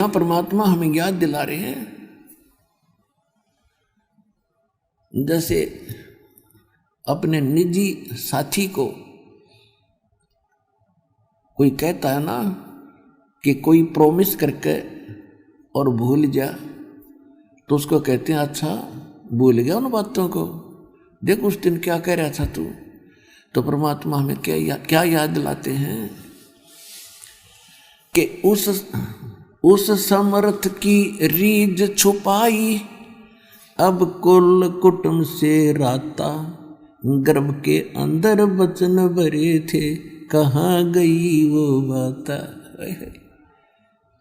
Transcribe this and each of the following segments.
यहाँ परमात्मा हमें याद दिला रहे हैं, जैसे अपने निजी साथी को कोई कहता है ना कि कोई प्रॉमिस करके और भूल जा, तो उसको कहते हैं अच्छा भूल गया उन बातों को, देख उस दिन क्या कह रहा था तू। तो परमात्मा हमें क्या याद दिलाते हैं कि उस समर्थ की रीझ छुपाई, अब कुल कुटुंब से राता, गर्भ के अंदर बचन भरे थे, कहाँ गई वो बाता।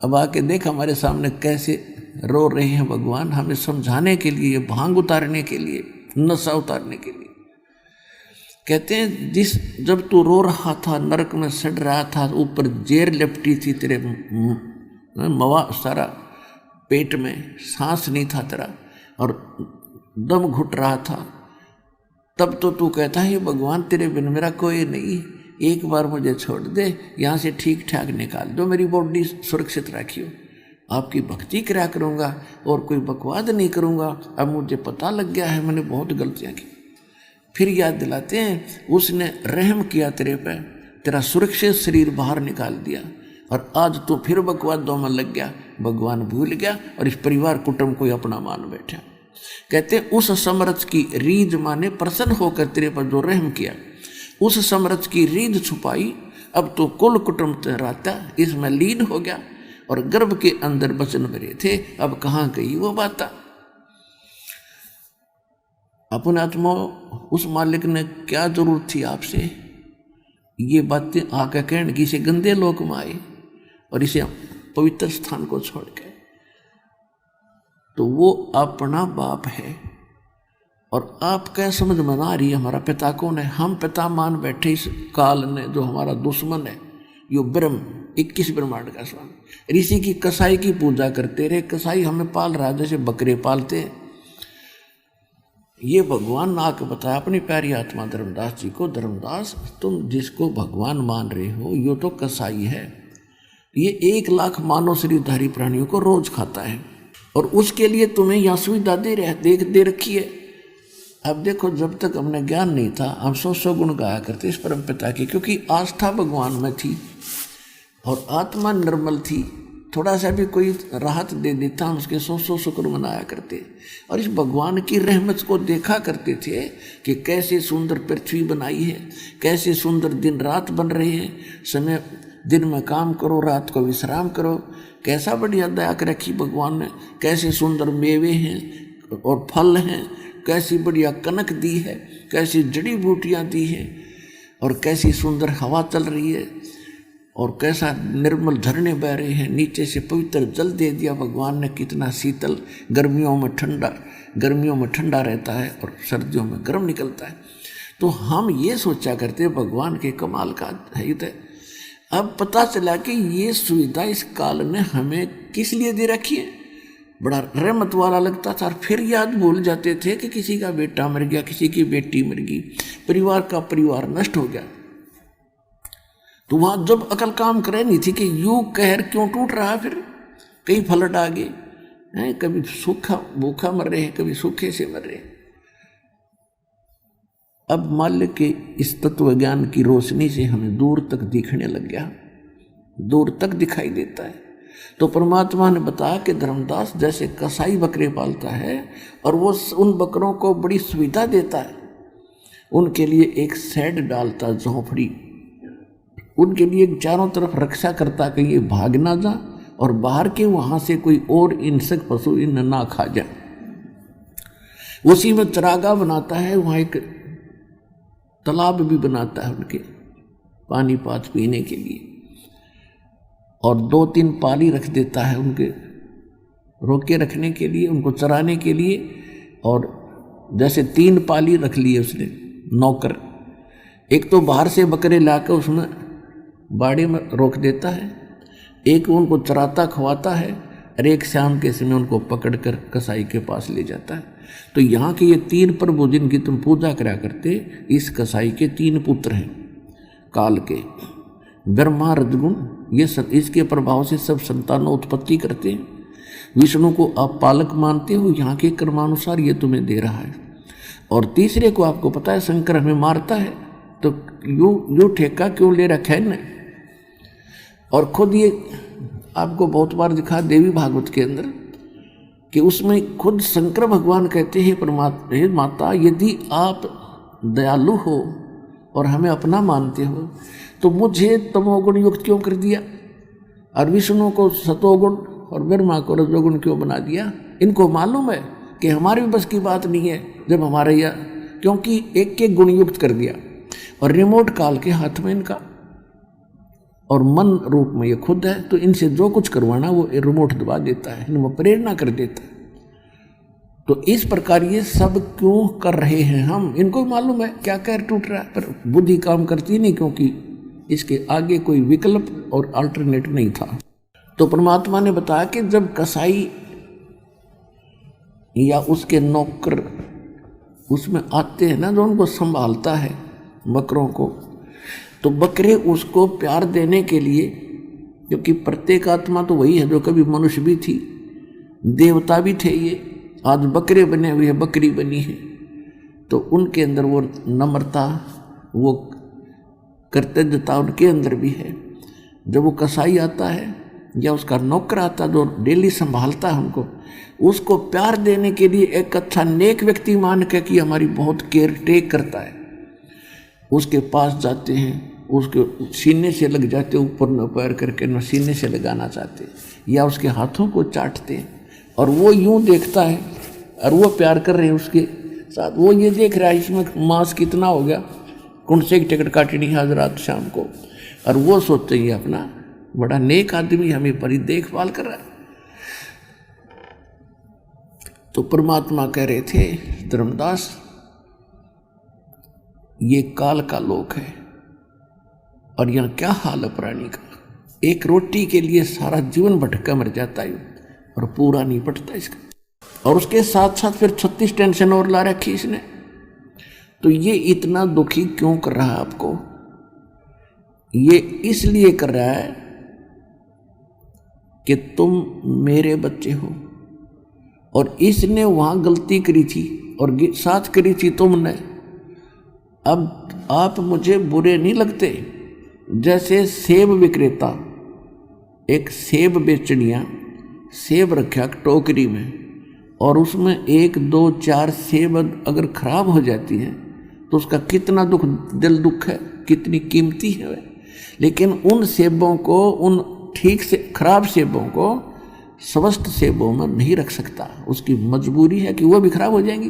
अब आके देख हमारे सामने कैसे रो रहे हैं भगवान, हमें समझाने के लिए, भांग उतारने के लिए, नशा उतारने के लिए। कहते हैं जब तू रो रहा था, नरक में सड़ रहा था, ऊपर जेर लिपटी थी तेरे मवा सारा पेट में, सांस नहीं था तेरा और दम घुट रहा था, तब तो तू कहता है भगवान तेरे बिन मेरा कोई नहीं, एक बार मुझे छोड़ दे, यहाँ से ठीक ठाक निकाल दो, मेरी बॉडी सुरक्षित रखियो, आपकी भक्ति करा करूँगा और कोई बकवाद नहीं करूँगा। अब मुझे पता लग गया है मैंने बहुत गलतियाँ की। फिर याद दिलाते हैं उसने रहम किया तेरे पे, तेरा सुरक्षित शरीर बाहर निकाल दिया और आज तो फिर बकवादों में लग गया, भगवान भूल गया और इस परिवार कुटुंब को अपना मान बैठा। कहते उस समर्थ की रीझ माने प्रसन्न होकर तेरे पर जो रहम किया, उस समर्थ की रीझ छुपाई, अब तो कुल कुटुंब रहता इसमें लीन हो गया और गर्भ के अंदर बचन भरे थे, अब कहाँ गई वो बात। अपने आत्मा उस मालिक ने क्या जरूरत थी आपसे ये बातें आकर कहने की, इसे गंदे लोक में आए और इसे पवित्र स्थान को छोड़ के। तो वो अपना बाप है और आप क्या समझ मना रही है हमारा पिता कौन है। हम पिता मान बैठे इस काल ने, जो हमारा दुश्मन है, यो ब्रह्म 21 ब्रह्मांड का स्वामी, ऋषि की कसाई की पूजा करते रहे, कसाई हमें पाल रहा जैसे बकरे पालते हैं। ये भगवान ने आके बताया अपनी प्यारी आत्मा धर्मदास जी को, धर्मदास तुम जिसको भगवान मान रहे हो यो तो कसाई है, ये 1 लाख मानव शरीरधारी प्राणियों को रोज खाता है और उसके लिए तुम्हें यहाँ सुविधा दे रखी है। अब देखो जब तक हमने ज्ञान नहीं था हम 100 गुण गाया करते इस परम पिता की, क्योंकि आस्था भगवान में थी और आत्मा निर्मल थी, थोड़ा सा भी कोई राहत दे देता हम उसके 100 शुक्र मनाया करते और इस भगवान की रहमत को देखा करते थे कि कैसे सुंदर पृथ्वी बनाई है, कैसे सुंदर दिन रात बन रहे हैं, समय दिन में काम करो रात को विश्राम करो, कैसा बढ़िया दया कर रखी भगवान ने, कैसे सुंदर मेवे हैं और फल हैं, कैसी बढ़िया कनक दी है, कैसी जड़ी बूटियाँ दी हैं और कैसी सुंदर हवा चल रही है और कैसा निर्मल झरने बह रहे हैं, नीचे से पवित्र जल दे दिया भगवान ने, कितना शीतल, गर्मियों में ठंडा रहता है और सर्दियों में गर्म निकलता है। तो हम ये सोचा करते भगवान के कमाल का है ये। अब पता चला कि ये सुविधा इस काल ने हमें किस लिए दे रखी है, बड़ा रहमत वाला लगता था और फिर याद भूल जाते थे कि किसी का बेटा मर गया, किसी की बेटी मर गई, परिवार नष्ट हो गया। तो वहाँ जब अकल काम करे नहीं थी कि यूं कहर क्यों टूट रहा, फिर कई फलट आ गए हैं, कभी सूखा भूखा मर रहे हैं, कभी सूखे से मर रहे हैं। अब मालिक के इस तत्व ज्ञान की रोशनी से हमें दूर तक दिखने लग गया, दूर तक दिखाई देता है। तो परमात्मा ने बताया कि धर्मदास जैसे कसाई बकरे पालता है और वो उन बकरों को बड़ी सुविधा देता है, उनके लिए एक शेड डालता, झोंपड़ी, उनके लिए चारों तरफ रक्षा करता कि ये भाग ना जा और बाहर के वहाँ से कोई और हिंसक पशु इन्हें ना खा जाए। उसी में चरागाह बनाता है, वहाँ एक तालाब भी बनाता है उनके पानी पात पीने के लिए और 2-3 पाली रख देता है उनके रोके रखने के लिए, उनको चराने के लिए। और जैसे 3 पाली रख लिए उसने नौकर, एक तो बाहर से बकरे लाकर उसमें बाड़ी में रोक देता है, एक उनको चराता खवाता है और एक शाम के समय उनको पकड़कर कसाई के पास ले जाता है। तो यहाँ के ये 3 प्रभु जिनकी तुम पूजा करा करते, इस कसाई के 3 पुत्र हैं काल के, ब्रह्मा रजगुण ये सब इसके प्रभाव से सब संतानों उत्पत्ति करते हैं। विष्णु को आप पालक मानते हो, यहाँ के कर्मानुसार ये तुम्हें दे रहा है। और तीसरे को आपको पता है शंकर हमें मारता है, तो यू ठेका क्यों ले रखा है नहीं। और खुद ये आपको बहुत बार दिखा देवी भागवत के अंदर कि उसमें खुद शंकर भगवान कहते हैं परमात्मा, हे माता यदि आप दयालु हो और हमें अपना मानते हो तो मुझे तमोगुण युक्त क्यों कर दिया, और विष्णु को सतोगुण और ब्रह्मा को रजोगुण क्यों बना दिया। इनको मालूम है कि हमारे बस की बात नहीं है जब हमारे यह, क्योंकि एक एक गुण युक्त कर दिया। और रिमोट काल के हाथ में इनका, और मन रूप में ये खुद है, तो इनसे जो कुछ करवाना वो रिमोट दबा देता है, इनको प्रेरणा कर देता है। तो इस प्रकार ये सब क्यों कर रहे हैं हम, इनको मालूम है क्या कैर टूट रहा है, पर बुद्धि काम करती नहीं, क्योंकि इसके आगे कोई विकल्प और अल्टरनेट नहीं था। तो परमात्मा ने बताया कि जब कसाई या उसके नौकर उसमें आते हैं ना, जो उनको संभालता है बकरों को, तो बकरे उसको प्यार देने के लिए, क्योंकि प्रत्येक आत्मा तो वही है जो कभी मनुष्य भी थी, देवता भी थे, ये आज बकरे बने हुए हैं, बकरी बनी है, तो उनके अंदर वो नम्रता, वो कर्तव्यता उनके अंदर भी है। जब वो कसाई आता है या उसका नौकर आता जो डेली संभालता है हमको, उसको प्यार देने के लिए एक अच्छा नेक व्यक्ति मान के कि हमारी बहुत केयर टेक करता है, उसके पास जाते हैं, उसके सीने से लग जाते, ऊपर न पैर करके न सीने से लगाना चाहते, या उसके हाथों को चाटते हैं, और वो यूं देखता है और वो प्यार कर रहे हैं उसके साथ। वो ये देख रहा है इसमें मांस कितना हो गया, कौन से टिकट काटनी है आज रात शाम को, और वो सोचते ही अपना बड़ा नेक आदमी हमें बड़ी देखभाल कर रहा है। तो परमात्मा कह रहे थे धर्मदास, ये काल का लोक है, और यहाँ क्या हाल है प्राणी का, एक रोटी के लिए सारा जीवन भटका मर जाता है और पूरा नहीं पटता इसका, और उसके साथ साथ फिर 36 टेंशन और ला रखी इसने। तो ये इतना दुखी क्यों कर रहा है आपको, ये इसलिए कर रहा है कि तुम मेरे बच्चे हो, और इसने वहां गलती करी थी और साथ करी थी तुमने। अब आप मुझे बुरे नहीं लगते, जैसे सेब विक्रेता एक सेब बेचनिया सेब रखा टोकरी में, और उसमें 1 2 4 सेब अगर खराब हो जाती है तो उसका कितना दिल दुख है, कितनी कीमती है। लेकिन उन सेबों को, उन ठीक से खराब सेबों को स्वस्थ सेबों में नहीं रख सकता, उसकी मजबूरी है कि वो भी खराब हो जाएंगी।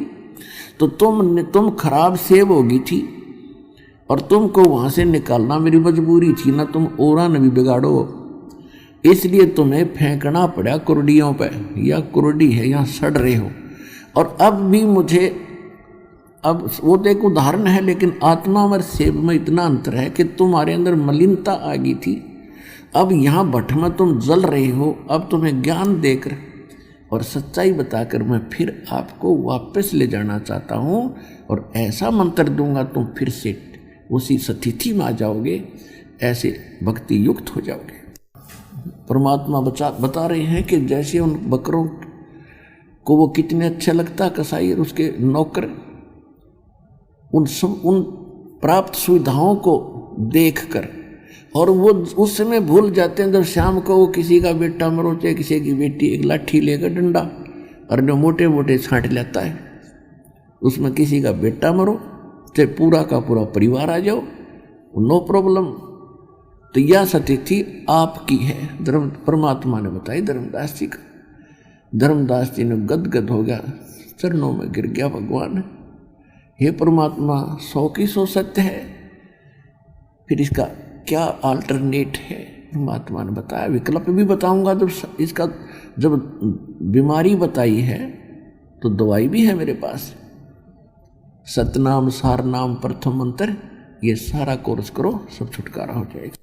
तो तुम खराब सेब होगी थी और तुमको वहाँ से निकालना मेरी मजबूरी थी ना, तुम ओरा न भी बिगाड़ो, इसलिए तुम्हें फेंकना पड़ा कुर्डियों पे, या कुर्डी है यहाँ सड़ रहे हो। और अब भी मुझे, अब वो तो एक उदाहरण है, लेकिन आत्मा और सेब में इतना अंतर है कि तुम्हारे अंदर मलिनता आ गई थी, अब यहाँ भट्ट में तुम जल रहे हो। अब तुम्हें ज्ञान देकर और सच्चाई बताकर मैं फिर आपको वापस ले जाना चाहता हूँ, और ऐसा मंत्र दूंगा तुम फिर से उसी स्थिति में आ जाओगे, ऐसे भक्ति युक्त हो जाओगे। परमात्मा बता रहे हैं कि जैसे उन बकरों को वो कितने अच्छा लगता कसाई और उसके नौकर, उन प्राप्त सुविधाओं को देखकर, और वो उस समय भूल जाते हैं जब शाम को वो किसी का बेटा मरो चाहे किसी की बेटी, एक लाठी लेकर डंडा और जो मोटे मोटे छांट लेता है, उसमें किसी का बेटा मरो चाहे पूरा का पूरा परिवार आ जाओ, नो प्रॉब्लम। तो यह स्थिति आपकी है, परमात्मा ने बताई धर्मदास जी का। धर्मदास जी ने गदगद हो गया, चरणों में गिर गया, भगवान हे परमात्मा 100 की 100 सत्य है, फिर इसका क्या अल्टरनेट है। परमात्मा ने बताया, विकल्प भी बताऊंगा, जब बीमारी बताई है तो दवाई भी है मेरे पास। सतनाम सार नाम प्रथम मंत्र, ये सारा कोर्स करो, सब छुटकारा हो जाएगा।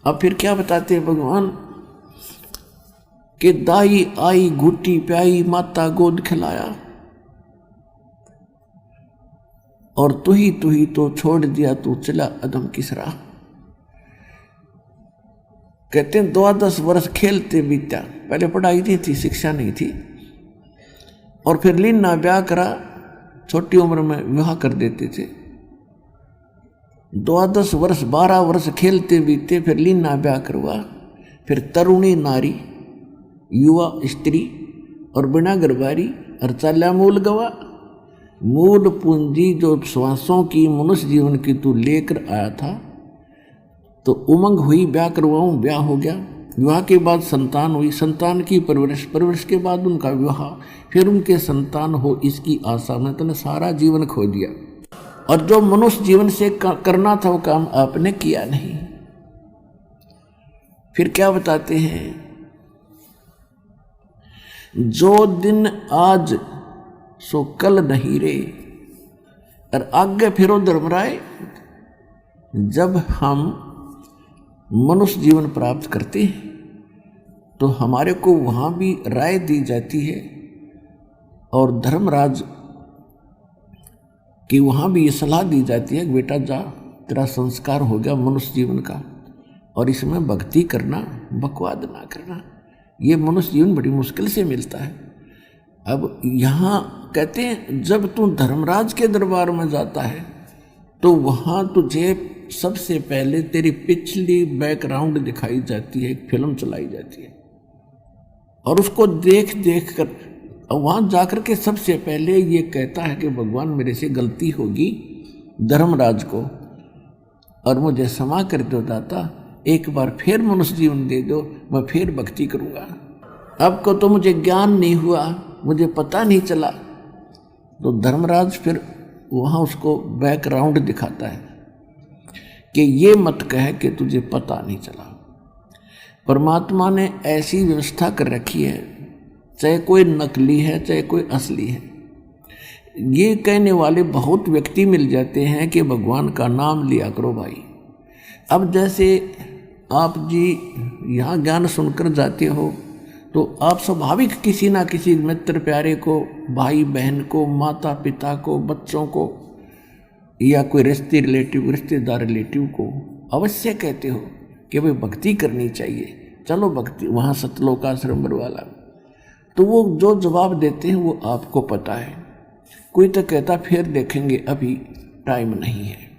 अब फिर क्या बताते हैं भगवान कि दाई आई घुट्टी प्याई, माता गोद खिलाया, और तू ही तो छोड़ दिया, तू चला अदम किस राह। कहते हैं 12 वर्ष खेलते बीता, पहले पढ़ाई नहीं थी, शिक्षा नहीं थी, और फिर लीना ब्याह करा, छोटी उम्र में विवाह कर देते थे। 12 वर्ष 12 वर्ष खेलते बीते, फिर लीना ब्याह करवा, फिर तरुणी नारी, युवा स्त्री और बिना गरबारी और चाल्या मूल गवा। मूल पूंजी जो श्वासों की मनुष्य जीवन की तू लेकर आया था, तो उमंग हुई, ब्याह करवाऊं, ब्याह हो गया, विवाह के बाद संतान हुई, संतान की परवरिश, परवरिश के बाद उनका विवाह, फिर उनके संतान हो, इसकी आशा में तूने सारा जीवन खो दिया, और जो मनुष्य जीवन से करना था वो काम आपने किया नहीं। फिर क्या बताते हैं, जो दिन आज सो कल नहीं रे, और आगे फिरो धर्मराय। जब हम मनुष्य जीवन प्राप्त करते हैं तो हमारे को वहाँ भी राय दी जाती है, और धर्मराज कि वहाँ भी ये सलाह दी जाती है कि बेटा जा, तेरा संस्कार हो गया मनुष्य जीवन का, और इसमें भक्ति करना, बकवाद ना करना। ये मनुष्य जीवन बड़ी मुश्किल से मिलता है। अब यहाँ कहते हैं जब तू धर्मराज के दरबार में जाता है तो वहाँ तुझे सबसे पहले तेरी पिछली बैकग्राउंड दिखाई जाती है, एक फिल्म चलाई जाती है, और उसको देख देख कर वहाँ जाकर के सबसे पहले ये कहता है कि भगवान मेरे से गलती होगी धर्मराज को, और मुझे क्षमा कर दो दाता, एक बार फिर मनुष्य जीवन दे दो, मैं फिर भक्ति करूँगा। अब को तो मुझे ज्ञान नहीं हुआ, मुझे पता नहीं चला। तो धर्मराज फिर वहाँ उसको बैकग्राउंड दिखाता है कि ये मत कह कि तुझे पता नहीं चला। परमात्मा ने ऐसी व्यवस्था कर रखी है, चाहे कोई नकली है चाहे कोई असली है, ये कहने वाले बहुत व्यक्ति मिल जाते हैं कि भगवान का नाम लिया करो भाई। अब जैसे आप जी यहाँ ज्ञान सुनकर जाते हो तो आप स्वाभाविक किसी ना किसी मित्र प्यारे को, भाई बहन को, माता पिता को, बच्चों को, या कोई रिश्तेदार रिलेटिव को अवश्य कहते हो कि भाई भक्ति करनी चाहिए, चलो भक्ति, वहाँ सतलोक आश्रम वाला। तो वो जो जवाब देते हैं वो आपको पता है। कोई तो कहता फिर देखेंगे, अभी टाइम नहीं है।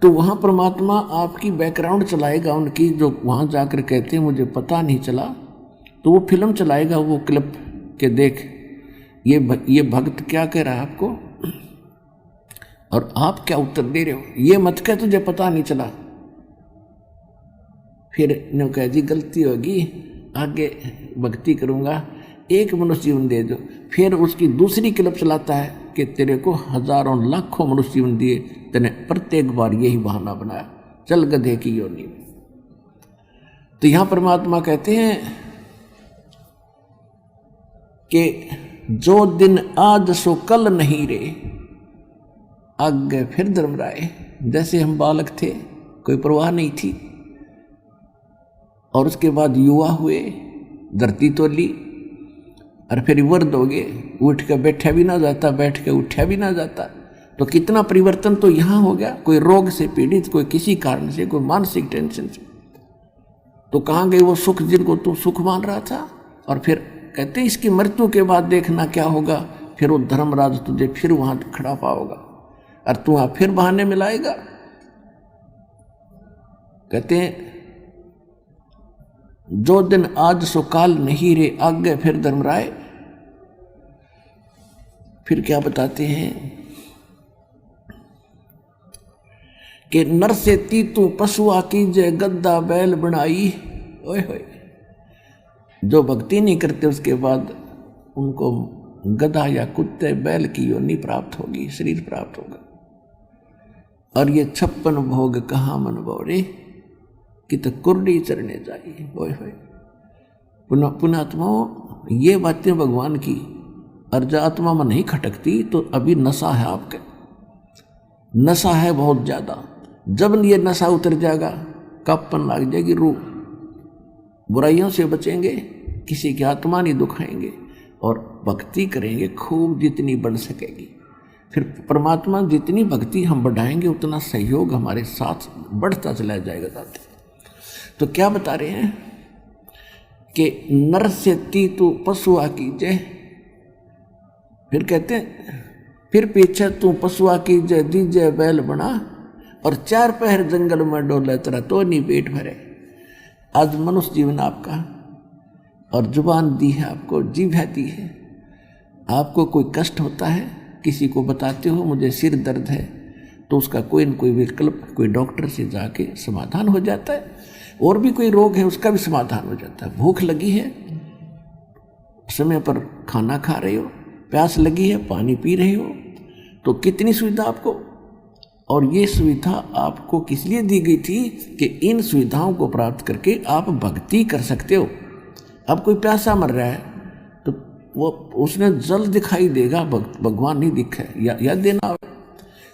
तो वहाँ परमात्मा आपकी बैकग्राउंड चलाएगा उनकी, जो वहाँ जाकर कहते हैं मुझे पता नहीं चला, तो वो फिल्म चलाएगा, वो क्लिप के देख ये भक्त क्या कह रहा है आपको, और आप क्या उत्तर दे रहे हो। ये मत कह तुझे पता नहीं चला, फिर नो कह जी गलती होगी, आगे भक्ति करूँगा, एक मनुष्य जीवन दे दो। फिर उसकी दूसरी क्लिप चलाता है कि तेरे को हजारों लाखों मनुष्य जीवन दिए, तेने प्रत्येक बार यही बहाना बनाया, चल गधे की योनि में। तो यहाँ परमात्मा कहते हैं कि जो दिन आज सो कल नहीं रे। आगे फिर धर्मराय, जैसे हम बालक थे, कोई परवाह नहीं थी, और उसके बाद युवा हुए, धरती तोली, और फिर वृद्ध हो गए, उठ के बैठा भी ना जाता, बैठ के उठा भी ना जाता। तो कितना परिवर्तन तो यहाँ हो गया। कोई रोग से पीड़ित, कोई किसी कारण से, कोई मानसिक टेंशन से, तो कहाँ गए वो सुख जिनको तू सुख मान रहा था। और फिर कहते इसकी मृत्यु के बाद देखना क्या होगा, फिर वो धर्मराज तुझे फिर वहां खड़ा पाओगा और तू वहां फिर बहाने मिलाएगा। कहते हैं जो दिन आज सो काल नहीं रे, आगे फिर धर्मराय। फिर क्या बताते हैं कि नर से तीतू पशुआ कीजे, गद्दा बैल बनाई। ओए होए, जो भक्ति नहीं करते उसके बाद उनको गधा या कुत्ते बैल की योनि प्राप्त होगी, शरीर प्राप्त होगा। और ये 56 भोग कहाँ मन बोरे, कि तो कुर्डी चरने जाइए। ओए होए, पुण्यात्माओं, ये बातें भगवान की, और जो आत्मा में नहीं खटकती तो अभी नशा है, आपके नशा है बहुत ज़्यादा। जब ये नशा उतर जाएगा, कापन लग जाएगी रूह, बुराइयों से बचेंगे, किसी की आत्मा नहीं दुखाएंगे, और भक्ति करेंगे खूब जितनी बढ़ सकेगी। फिर परमात्मा जितनी भक्ति हम बढ़ाएंगे उतना सहयोग हमारे साथ बढ़ता चला जाएगा। तो क्या बता रहे हैं कि नर से ती तू पशुआ कीजे, फिर कहते हैं फिर पीछे तू पशुआ कीजे दीजे बैल बना, और 4 पहर जंगल में डोले तेरा तो नहीं पेट भरे। आज मनुष्य जीवन आपका, और जुबान दी है आपको, जीभ दी है। आपको कोई कष्ट होता है, किसी को बताते हो मुझे सिर दर्द है, तो उसका कोई न कोई विकल्प कोई डॉक्टर से जाके समाधान हो जाता है। और भी कोई रोग है उसका भी समाधान हो जाता है। भूख लगी है, समय पर खाना खा रहे हो, प्यास लगी है, पानी पी रहे हो, तो कितनी सुविधा आपको। और ये सुविधा आपको किस लिए दी गई थी कि इन सुविधाओं को प्राप्त करके आप भक्ति कर सकते हो। अब कोई प्यासा मर रहा है तो वो उसने जल दिखाई देगा, भगवान नहीं दिखे याद देना आवे।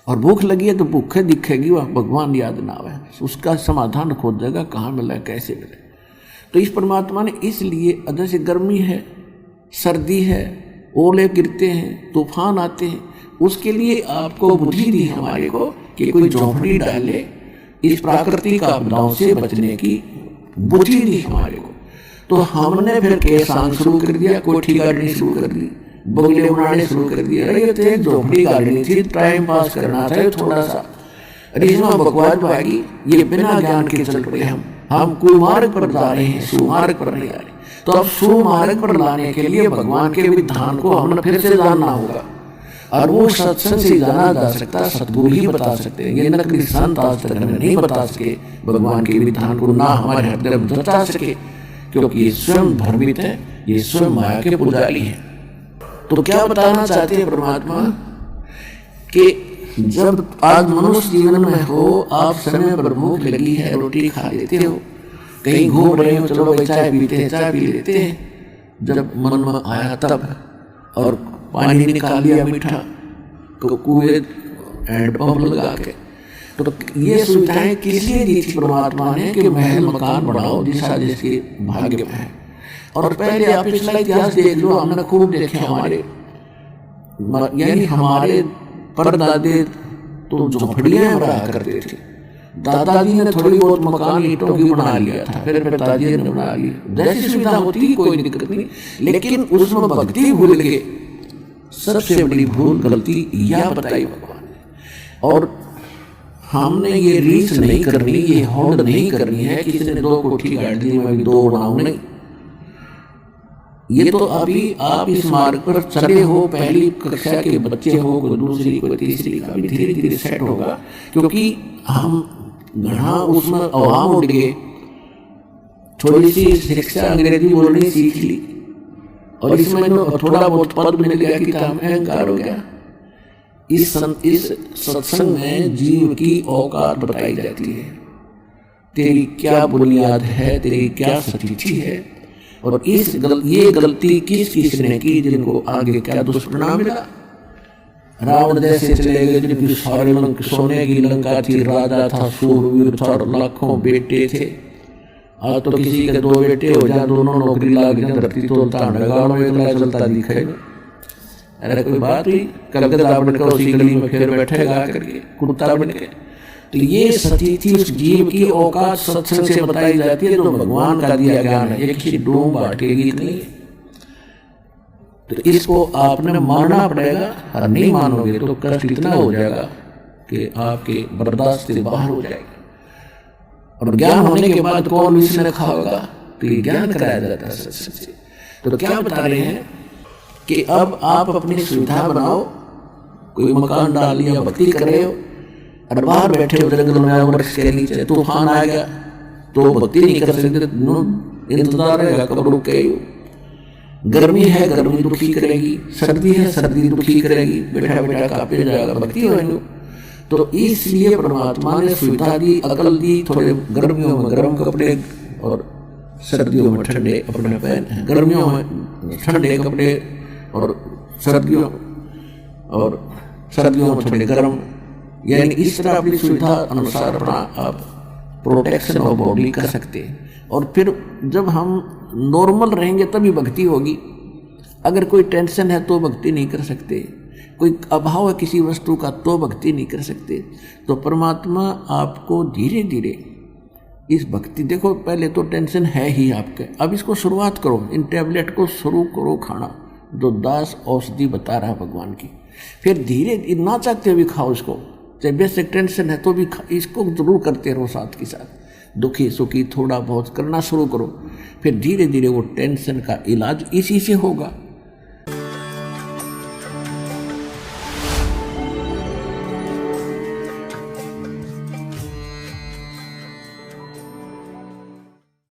और भूख लगी है तो भूखे दिखेगी, वह भगवान याद ना आवे, उसका समाधान खोजेगा कहाँ मिला कैसे मिले। तो इस परमात्मा ने इसलिए जैसे गर्मी है, सर्दी है, ओले गिरते हैं, तूफान आते हैं, उसके लिए आपको बुद्धि दी हमारे को कि कोई झोंपड़ी डाले, इस प्राकृतिक आपदाओं से बचने की बुद्धि दी हमारे को। तो हमने फिर केसान शुरू कर दिया, कोठी गाड़नी शुरू कर दी, बंगले बनाने शुरू कर दिया। अरे ये तो एक झोंपड़ी गाड़नी थी, टाइम पास करना था थोड़ा सा। अरे इसमें बकवास भागी, ये बिना ज्ञान के चल पड़े हम कुमार्ग पर जा रहे हैं, सुमार्ग पर नहीं आ रहे। तो अब सुमार्ग पर लाने के लिए भगवान के विधान को हमने फिर से जानना होगा। और वो सत्संग से जाना जा सकता, सतगुरु ही बता सकते हैं। ये नकली संत आज तक हमें नहीं बता सके भगवान के विधान को, ना हमारे हृदय में बता सके, क्योंकि ये स्वयं भ्रमित है, ये स्वयं माया के पुजारी हैं। तो क्या बताना चाहते हैं परमात्मा कि जब आज मनुष्य जीवन में हो, आप समय पर भूख लगी है, रोटी खा लेते हो, कहीं घूम रहे हो, चलो भाई चाय पीते हैं, चाय पी लेते हैं, जब मन में आया तब, और पानी निकाल लिया मीठा कुएं हैंडपंप लगा के। तो ये सुविधाएं किस लिए दी थी परमात्मा ने कि महल मकान बढ़ाओ जिसा जिसके भाग्य में है। और पहले आप पिछला इतिहास देख लो, हमने खूब देखे हमारे, यानी हमारे परदादे तो झोपड़ियां रहा करते थे। दादाजी ने थोड़ी बहुत मकान ईंटों की बना लिया था, फिर पिताजी ने बना लिया, जैसी सुविधा होती कोई दिक्कत नहीं। लेकिन उसमें भक्ति भूल गए, सबसे बड़ी भूल गलती यह बताई भगवान ने। और हमने ये रीस नहीं करनी, ये होड़ नहीं करनी है कि किसी ने 2 कोठी गाड़ दी, मैं भी 2 बनाऊं, नहीं। ये तो अभी आप इस मार्ग पर चले हो, पहली कक्षा के बच्चे हो, कोई दूसरी कोई तीसरी का, भी धीरे धीरे सेट होगा। क्योंकि हम घना उसमें अवाम उठ गए, थोड़ी सी शिक्षा अंग्रेजी बोलनी सीख ली, और इसमें थोड़ा बहुत पद मिल गया कि काम अहंकार हो गया। इस सत्संग में जीव की औकात बताई जाती है, तेरी क्या बुनियाद है, तेरी क्या स्थिति है, और ये गलती किस किसने की, जिनको आगे क्या दुष्परिणाम मिला। रावण जैसे चले गए, जिनकी सारे सोने की लंका थी, राजा था, सूरवीर था, लाखों बेटे थे। आज तो किसी के 2 बेटे हो जाए, दोनों नौकरी लाग जाए, धरती तोलता चलता दिखेगा। अरे कोई बात हुई, कलकत्ता बनकर उसी गली में फिर बैठेगा करके कुत्ता बन के। तो ये स्थिति उस जीव की औकात सत्संग से बताई जाती है, जो भगवान का दिया ज्ञान है, ये किसी डूम बांटे गीत नहीं है। तो इसको आपने मानना पड़ेगा, और नहीं मानोगे तो कष्ट इतना हो जाएगा कि आपके बर्दाश्त से बाहर हो जाएगा। और ज्ञान होने के बाद कौन विष ने खाओगा, तो ये ज्ञान कराया जाता है सत्संग से। तो क्या बता रहे हैं कि अब आप अपनी सुविधा बनाओ, कोई मकान डाल लिया, भक्ति कर रहे हो, और बाहर बैठे हो जंगल में, वृक्ष के नीचे, तूफान आ गया तो भक्ति नहीं कर सकते, इंतजार रहेगा कब रुक गई। गर्मी है, गर्मी दुखी करेगी, सर्दी है, सर्दी दुखी करेगी, बैठा बैठा कांपे जाएगा, भक्ति होगी। तो इसलिए परमात्मा ने सुविधा दी, अकल दी, थोड़े गर्मियों में गर्म कपड़े और सर्दियों में ठंडे कपड़े पहने, गर्मियों में ठंडे कपड़े और सर्दियों में थोड़े गर्म, यानी इस तरह अपनी सुविधा अनुसार अपना आप प्रोटेक्शन ऑफ बॉडी कर सकते हैं। और फिर जब हम नॉर्मल रहेंगे तभी भक्ति होगी। अगर कोई टेंशन है तो भक्ति नहीं कर सकते, कोई अभाव है किसी वस्तु का तो भक्ति नहीं कर सकते। तो परमात्मा आपको धीरे धीरे इस भक्ति देखो, पहले तो टेंशन है ही आपके, अब इसको शुरुआत करो, इन टैबलेट को शुरू करो खाना, जो 10 औषधि बता रहा है भगवान की। फिर धीरे ना चाहते भी खाओ इसको, चाहे बेसिक टेंशन है तो भी इसको जरूर करते रहो साथ के साथ, दुखी सुखी थोड़ा बहुत करना शुरू करो। फिर धीरे धीरे वो टेंशन का इलाज इसी से होगा।